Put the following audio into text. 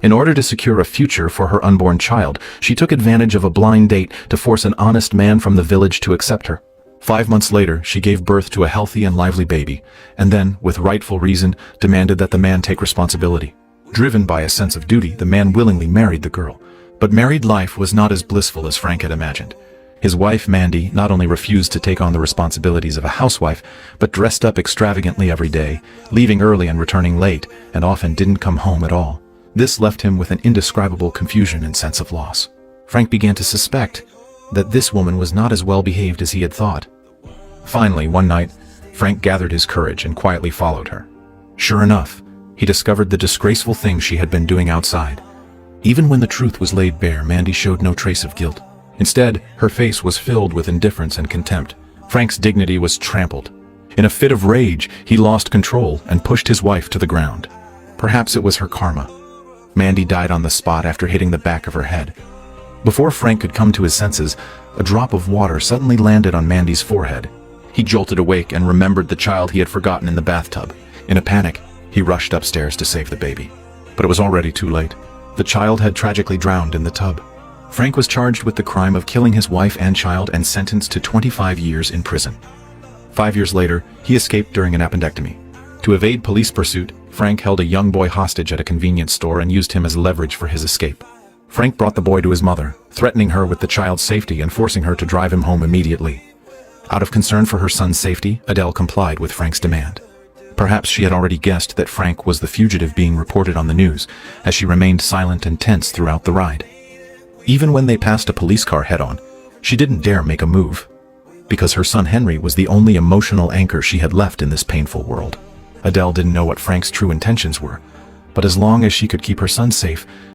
In order to secure a future for her unborn child, she took advantage of a blind date to force an honest man from the village to accept her. 5 months later, she gave birth to a healthy and lively baby, and then, with rightful reason, demanded that the man take responsibility. Driven by a sense of duty, the man willingly married the girl. But married life was not as blissful as Frank had imagined. His wife, Mandy, not only refused to take on the responsibilities of a housewife, but dressed up extravagantly every day, leaving early and returning late, and often didn't come home at all. This left him with an indescribable confusion and sense of loss. Frank began to suspect that this woman was not as well behaved as he had thought. Finally, one night, Frank gathered his courage and quietly followed her. Sure enough, he discovered the disgraceful thing she had been doing outside. Even when the truth was laid bare, Mandy showed no trace of guilt. Instead, her face was filled with indifference and contempt. Frank's dignity was trampled. In a fit of rage, he lost control and pushed his wife to the ground. Perhaps it was her karma. Mandy died on the spot after hitting the back of her head. Before Frank could come to his senses, a drop of water suddenly landed on Mandy's forehead. He jolted awake and remembered the child he had forgotten in the bathtub. In a panic, he rushed upstairs to save the baby. But it was already too late. The child had tragically drowned in the tub. Frank was charged with the crime of killing his wife and child and sentenced to 25 years in prison. 5 years later, he escaped during an appendectomy. To evade police pursuit, Frank held a young boy hostage at a convenience store and used him as leverage for his escape. Frank brought the boy to his mother, threatening her with the child's safety and forcing her to drive him home immediately. Out of concern for her son's safety, Adele complied with Frank's demand. Perhaps she had already guessed that Frank was the fugitive being reported on the news, as she remained silent and tense throughout the ride. Even when they passed a police car head-on, she didn't dare make a move, because her son Henry was the only emotional anchor she had left in this painful world. Adele didn't know what Frank's true intentions were, but as long as she could keep her son safe,